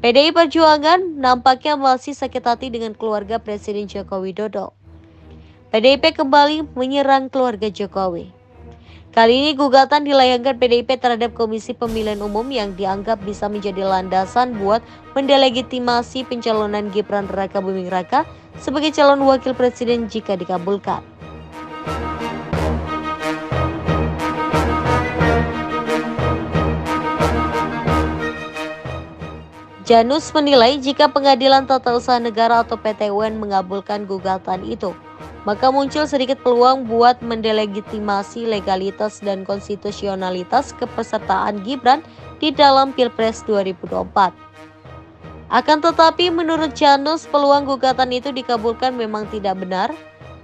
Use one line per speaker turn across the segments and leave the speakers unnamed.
PDI Perjuangan nampaknya masih sakit hati dengan keluarga Presiden Joko Widodo. PDIP kembali menyerang keluarga Jokowi. Kali ini gugatan dilayangkan PDIP terhadap Komisi Pemilihan Umum yang dianggap bisa menjadi landasan buat mendelegitimasi pencalonan Gibran Rakabuming Raka sebagai calon wakil presiden jika dikabulkan. Janus menilai jika Pengadilan Tata Usaha Negara atau PT UN mengabulkan gugatan itu, maka muncul sedikit peluang buat mendelegitimasi legalitas dan konstitusionalitas kepesertaan Gibran di dalam Pilpres 2024. Akan tetapi menurut Janus, peluang gugatan itu dikabulkan memang tidak benar.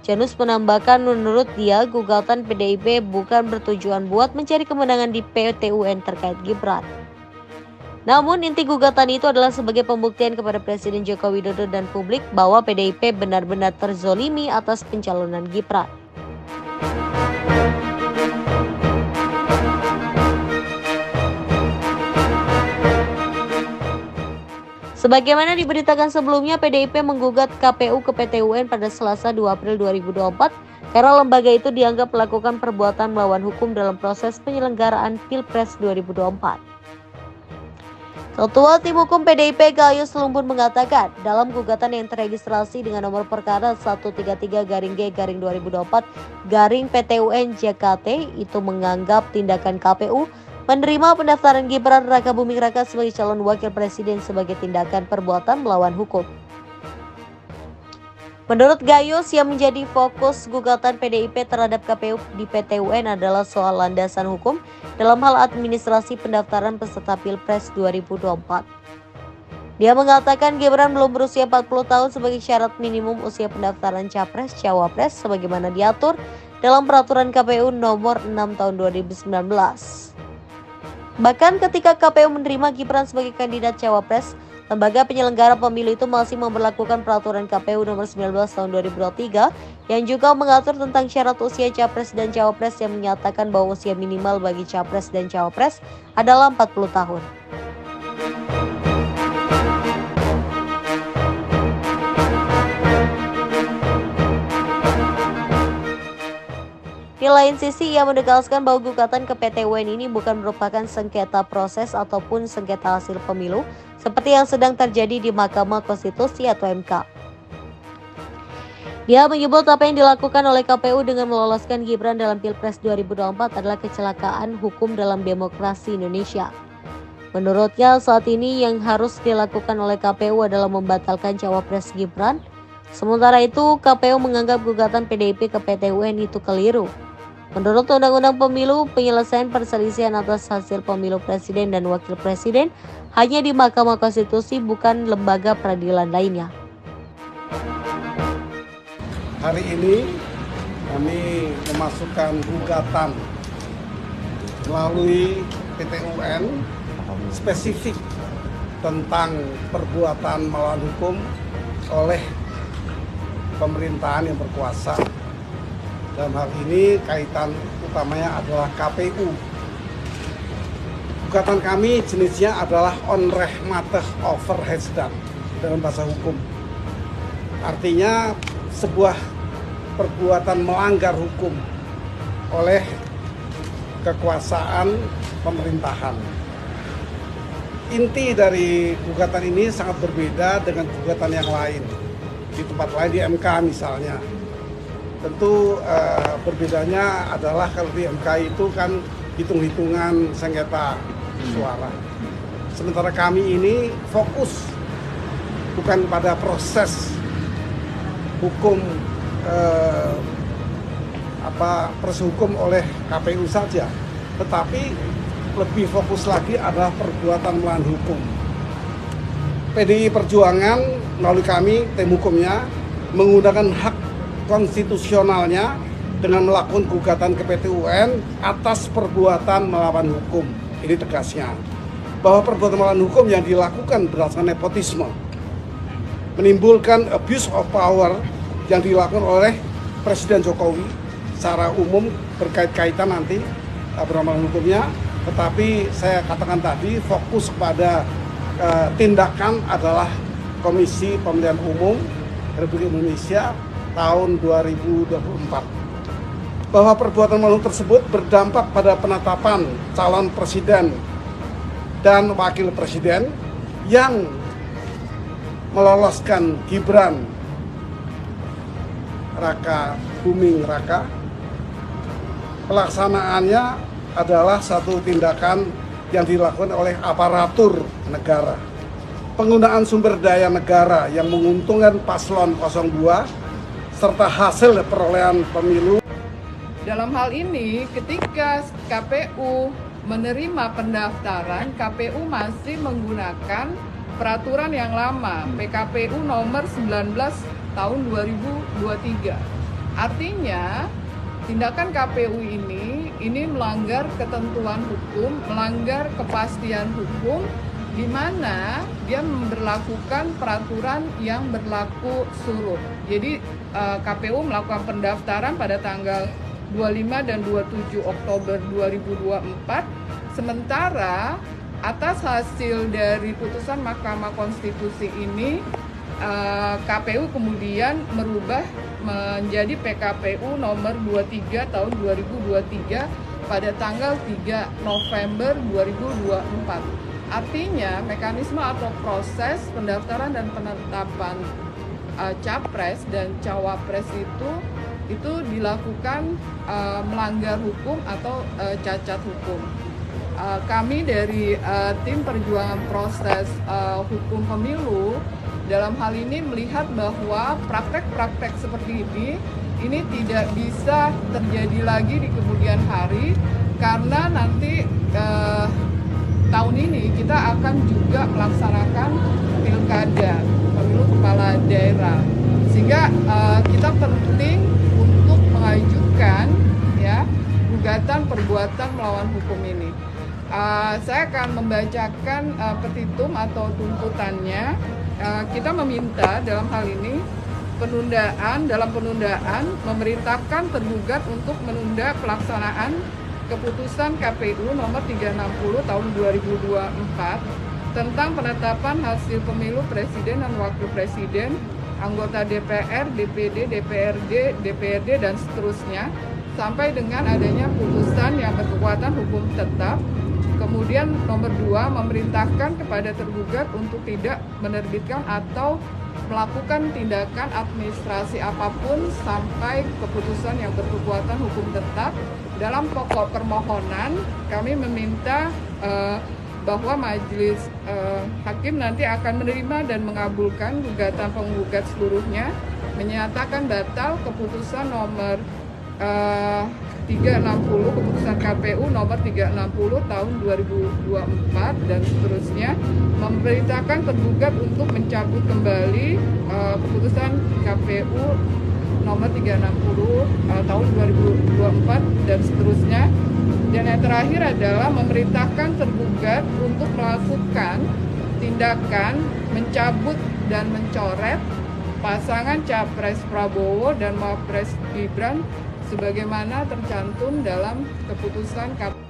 Janus menambahkan menurut dia gugatan PDIP bukan bertujuan buat mencari kemenangan di PT UN terkait Gibran. Namun inti gugatan itu adalah sebagai pembuktian kepada Presiden Joko Widodo dan publik bahwa PDIP benar-benar terzolimi atas pencalonan Gibran. Sebagaimana diberitakan sebelumnya, PDIP menggugat KPU ke PT UN pada Selasa 2 April 2024 karena lembaga itu dianggap melakukan perbuatan melawan hukum dalam proses penyelenggaraan Pilpres 2024. Ketua Tim Hukum PDIP Gayus Lumbun mengatakan, dalam gugatan yang terregistrasi dengan nomor perkara 133-G/2024-PT UN JKT itu menganggap tindakan KPU menerima pendaftaran Gibran Rakabuming Raka sebagai calon wakil presiden sebagai tindakan perbuatan melawan hukum. Menurut Gayus, yang menjadi fokus gugatan PDIP terhadap KPU di PT UN adalah soal landasan hukum dalam hal administrasi pendaftaran peserta Pilpres 2024. Dia mengatakan Gibran belum berusia 40 tahun sebagai syarat minimum usia pendaftaran Capres-Cawapres sebagaimana diatur dalam peraturan KPU nomor 6 tahun 2019. Bahkan ketika KPU menerima Gibran sebagai kandidat Cawapres, lembaga penyelenggara pemilu itu masih memberlakukan peraturan KPU nomor 19 tahun 2023 yang juga mengatur tentang syarat usia Capres dan Cawapres yang menyatakan bahwa usia minimal bagi Capres dan Cawapres adalah 40 tahun. Di lain sisi, ia menegaskan bahwa gugatan ke PT UN ini bukan merupakan sengketa proses ataupun sengketa hasil pemilu seperti yang sedang terjadi di Mahkamah Konstitusi atau MK. Dia menyebut apa yang dilakukan oleh KPU dengan meloloskan Gibran dalam Pilpres 2024 adalah kecelakaan hukum dalam demokrasi Indonesia. Menurutnya, saat ini yang harus dilakukan oleh KPU adalah membatalkan Cawapres Gibran. Sementara itu, KPU menganggap gugatan PDIP ke PT UN itu keliru. Menurut Undang-Undang Pemilu, penyelesaian perselisihan atas hasil pemilu presiden dan wakil presiden hanya di Mahkamah Konstitusi, bukan lembaga peradilan lainnya.
Hari ini kami memasukkan gugatan melalui PT UN spesifik tentang perbuatan melawan hukum oleh pemerintahan yang berkuasa. Dalam hal ini kaitan utamanya adalah KPU. Gugatan kami jenisnya adalah onrechtmatig overhetsdaad dalam bahasa hukum. Artinya sebuah perbuatan melanggar hukum oleh kekuasaan pemerintahan. Inti dari gugatan ini sangat berbeda dengan gugatan yang lain. Di tempat lain, di MK misalnya. Tentu berbedanya adalah kalau di MK itu kan hitung-hitungan sengketa suara. Sementara kami ini fokus bukan pada proses hukum proses hukum oleh KPU saja, tetapi lebih fokus lagi adalah perbuatan melawan hukum. PDI Perjuangan melalui kami tim hukumnya menggunakan hak konstitusionalnya dengan melakukan gugatan ke PT UN atas perbuatan melawan hukum. Ini tegasnya bahwa perbuatan melawan hukum yang dilakukan berdasarkan nepotisme menimbulkan abuse of power yang dilakukan oleh Presiden Jokowi secara umum berkait-kaitan nanti beramalan hukumnya. Tetapi saya katakan tadi fokus kepada tindakan adalah Komisi Pemilihan Umum Republik Indonesia tahun 2024. Bahwa perbuatan melawan tersebut berdampak pada penetapan calon presiden dan wakil presiden yang meloloskan Gibran Raka Buming Raka. Pelaksanaannya adalah satu tindakan yang dilakukan oleh aparatur negara. Penggunaan sumber daya negara yang menguntungkan paslon 02 serta hasil perolehan pemilu.
Dalam hal ini, ketika KPU menerima pendaftaran, KPU masih menggunakan peraturan yang lama, PKPU nomor 19 tahun 2023. Artinya, tindakan KPU ini melanggar ketentuan hukum, melanggar kepastian hukum, di mana dia memberlakukan peraturan yang berlaku surut. Jadi KPU melakukan pendaftaran pada tanggal 25 dan 27 Oktober 2024, sementara atas hasil dari putusan Mahkamah Konstitusi ini, KPU kemudian merubah menjadi PKPU nomor 23 tahun 2023 pada tanggal 3 November 2024. Artinya mekanisme atau proses pendaftaran dan penetapan capres dan cawapres itu dilakukan melanggar hukum atau cacat hukum. Kami dari tim perjuangan proses hukum pemilu dalam hal ini melihat bahwa praktek-praktek seperti ini tidak bisa terjadi lagi di kemudian hari, karena nanti tahun ini kita akan juga melaksanakan pilkada, pemilu kepala daerah, sehingga kita penting untuk mengajukan gugatan perbuatan melawan hukum ini. Saya akan membacakan petitum atau tuntutannya. Kita meminta dalam hal ini dalam penundaan memerintahkan tergugat untuk menunda pelaksanaan keputusan KPU nomor 360 tahun 2024 tentang penetapan hasil pemilu presiden dan wakil presiden, anggota DPR, DPD, DPRD, DPRD, dan seterusnya sampai dengan adanya putusan yang berkekuatan hukum tetap. Kemudian nomor 2, memerintahkan kepada tergugat untuk tidak menerbitkan atau melakukan tindakan administrasi apapun sampai keputusan yang berkekuatan hukum tetap. Dalam pokok permohonan, kami meminta bahwa majelis hakim nanti akan menerima dan mengabulkan gugatan penggugat seluruhnya, menyatakan batal keputusan nomor 360, keputusan KPU nomor 360 tahun 2024 dan seterusnya, memerintahkan tergugat untuk mencabut kembali keputusan KPU nomor 360 tahun 2024 dan seterusnya. Dan yang terakhir adalah memerintahkan tergugat untuk melakukan tindakan mencabut dan mencoret pasangan Capres Prabowo dan Mapres Gibran sebagaimana tercantum dalam keputusan KPU.